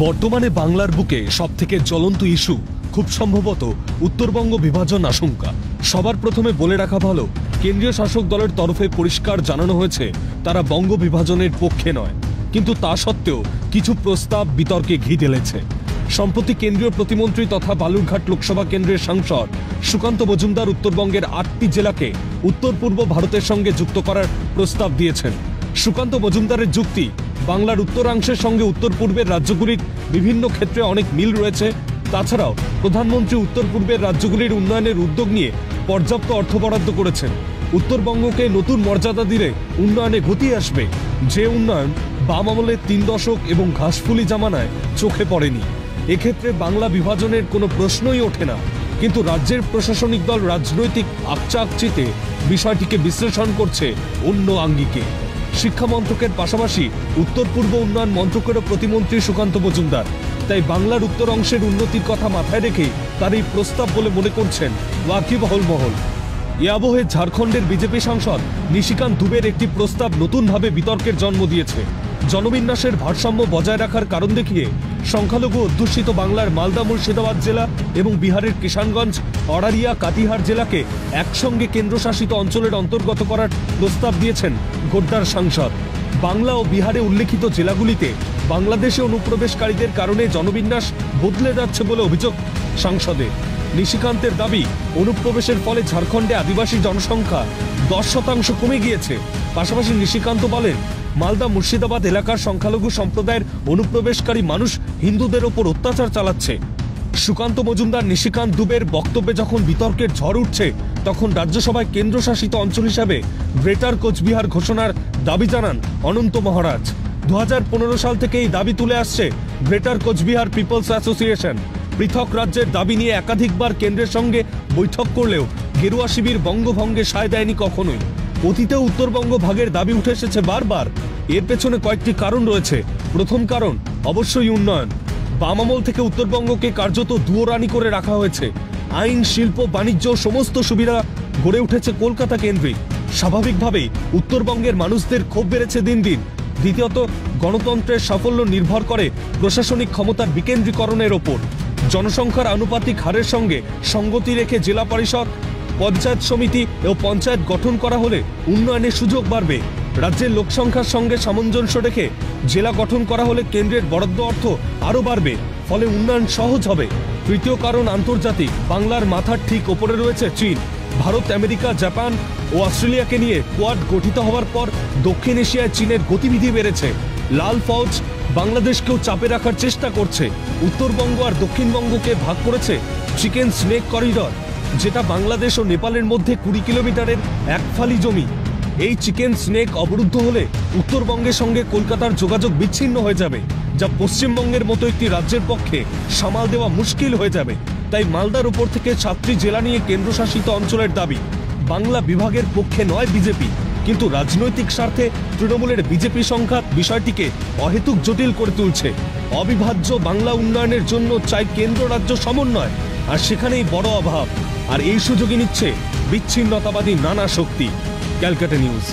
বর্তমানে বাংলার বুকে সবথেকে জ্বলন্ত ইস্যু খুব সম্ভবত উত্তরবঙ্গ বিভাজন আশঙ্কা। সবার প্রথমে বলে রাখা ভালো, কেন্দ্রীয় শাসক দলের তরফে পরিষ্কার জানানো হয়েছে তারা বঙ্গ বিভাজনের পক্ষে নয়, কিন্তু তা সত্ত্বেও কিছু প্রস্তাব বিতর্কে ঘি ঢেলেছে। সম্প্রতি কেন্দ্রীয় প্রতিমন্ত্রী তথা বালুরঘাট লোকসভা কেন্দ্রের সাংসদ সুকান্ত মজুমদার উত্তরবঙ্গের ৮টি জেলাকে উত্তর পূর্ব ভারতের সঙ্গে যুক্ত করার প্রস্তাব দিয়েছেন। সুকান্ত মজুমদারের যুক্তি, বাংলার উত্তরাংশের সঙ্গে উত্তর পূর্বের রাজ্যগুলির বিভিন্ন ক্ষেত্রে অনেক মিল রয়েছে। তাছাড়াও প্রধানমন্ত্রী উত্তর পূর্বের রাজ্যগুলির উন্নয়নের উদ্যোগ নিয়ে পর্যাপ্ত অর্থ বরাদ্দ করেছেন। উত্তরবঙ্গকে নতুন মর্যাদা দিলে উন্নয়নে গতি আসবে, যে উন্নয়ন বাম আমলের ৩ দশক এবং ঘাসফুলি জামানায় চোখে পড়েনি। এক্ষেত্রে বাংলা বিভাজনের কোনো প্রশ্নই ওঠে না, কিন্তু রাজ্যের প্রশাসনিক দল রাজনৈতিক আকচাকচিতে বিষয়টিকে বিশ্লেষণ করছে অন্য আঙ্গিকে। শিক্ষা মন্ত্রকের পাশাপাশি উত্তর পূর্ব উন্নয়ন মন্ত্রকেরও প্রতিমন্ত্রী সুকান্ত মজুমদার, তাই বাংলার উত্তর অংশের উন্নতির কথা মাথায় রেখে তার এই প্রস্তাব বলে মনে করছেন ওয়াকিবহল মহল। এ আবহে ঝাড়খণ্ডের বিজেপি সাংসদ নিশিকান্ত দুবের একটি প্রস্তাব নতুনভাবে বিতর্কের জন্ম দিয়েছে। জনবিন্যাসের ভারসাম্য বজায় রাখার কারণ দেখিয়ে সংখ্যালঘু অধ্যুষিত বাংলার মালদা মুর্শিদাবাদ জেলা এবং বিহারের কিষানগঞ্জ, অরারিয়া, কাটিহার জেলাকে একসঙ্গে কেন্দ্রশাসিত অঞ্চলের অন্তর্গত করার প্রস্তাব দিয়েছেন গোড্ডার সাংসদ। বাংলা ও বিহারে উল্লেখিত জেলাগুলিতে বাংলাদেশে অনুপ্রবেশকারীদের কারণে জনবিন্যাস বদলে যাচ্ছে বলে অভিযোগ সাংসদের। নিশিকান্তের দাবি, অনুপ্রবেশের ফলে ঝাড়খণ্ডে আদিবাসী জনসংখ্যা 10% কমে গিয়েছে। পাশাপাশি নিশিকান্ত বলেন, মালদা মুর্শিদাবাদ এলাকার সংখ্যালঘু সম্প্রদায়ের অনুপ্রবেশকারী মানুষ হিন্দুদের ওপর অত্যাচার চালাচ্ছে। সুকান্ত মজুমদার নিশিকান্ত দুবের বক্তব্যে যখন বিতর্কের ঝড় উঠছে, তখন রাজ্যসভায় কেন্দ্রশাসিত অঞ্চল হিসাবে গ্রেটার কোচবিহার ঘোষণার দাবি জানান অনন্ত মহারাজ। 2015 সাল থেকে এই দাবি তুলে আসছে গ্রেটার কোচবিহার পিপলস অ্যাসোসিয়েশন। পৃথক রাজ্যের দাবি নিয়ে একাধিকবার কেন্দ্রের সঙ্গে বৈঠক করলেও গেরুয়া শিবির বঙ্গভঙ্গে সায় দেয়নি কখনোই। অতীতেও উত্তরবঙ্গ ভাগের দাবি উঠে এসেছে বারবার। এর পেছনে কয়েকটি কারণ রয়েছে। প্রথম কারণ অবশ্যই উন্নয়ন। বাম আমল থেকে উত্তরবঙ্গকে কার্যত দুয়োরানি করে রাখা হয়েছে। আইন, শিল্প, বাণিজ্য সমস্ত সুবিধা গড়ে উঠেছে কলকাতা কেন্দ্রিক। স্বাভাবিকভাবেই উত্তরবঙ্গের মানুষদের ক্ষোভ বেড়েছে দিন দিন। দ্বিতীয়ত, গণতন্ত্রের সাফল্য নির্ভর করে প্রশাসনিক ক্ষমতার বিকেন্দ্রীকরণের ওপর। জনসংখ্যার আনুপাতিক হারের সঙ্গে সঙ্গতি রেখে জেলা পরিষদ, পঞ্চায়েত সমিতি ও পঞ্চায়েত গঠন করা হলে উন্নয়নের সুযোগ বাড়বে। রাজ্যের লোকসংখ্যার সঙ্গে সামঞ্জস্য রেখে জেলা গঠন করা হলে কেন্দ্রের বরাদ্দ অর্থ আরও বাড়বে, ফলে উন্নয়ন সহজ হবে। তৃতীয় কারণ আন্তর্জাতিক। বাংলার মাথার ঠিক ওপরে রয়েছে চীন। ভারত, আমেরিকা, জাপান ও অস্ট্রেলিয়াকে নিয়ে কোয়াড গঠিত হওয়ার পর দক্ষিণ এশিয়ায় চীনের গতিবিধি বেড়েছে। লাল ফৌজ বাংলাদেশকেও চাপে রাখার চেষ্টা করছে। উত্তরবঙ্গ আর দক্ষিণবঙ্গকে ভাগ করেছে চিকেন স্নেক করিডর, যেটা বাংলাদেশ ও নেপালের মধ্যে 20 কিলোমিটারের এক ফালি জমি। এই চিকেন স্নেক অবরুদ্ধ হলে উত্তরবঙ্গের সঙ্গে কলকাতার যোগাযোগ বিচ্ছিন্ন হয়ে যাবে, যা পশ্চিমবঙ্গের মতো একটি রাজ্যের পক্ষে সামাল দেওয়া মুশকিল হয়ে যাবে। তাই মালদার উপর থেকে 7টি জেলা নিয়ে কেন্দ্রশাসিত অঞ্চলের দাবি। বাংলা বিভাগের পক্ষে নয় বিজেপি, কিন্তু রাজনৈতিক স্বার্থে তৃণমূলের বিজেপি সংঘাত বিষয়টিকে অহেতুক জটিল করে তুলছে। অবিভাজ্য বাংলা উন্নয়নের জন্য চাই কেন্দ্র রাজ্য সমন্বয়, আর সেখানেই বড় অভাব। আর এই সুযোগই নিচ্ছে বিচ্ছিন্নতাবাদী নানা শক্তি। ক্যালকাটা নিউজ।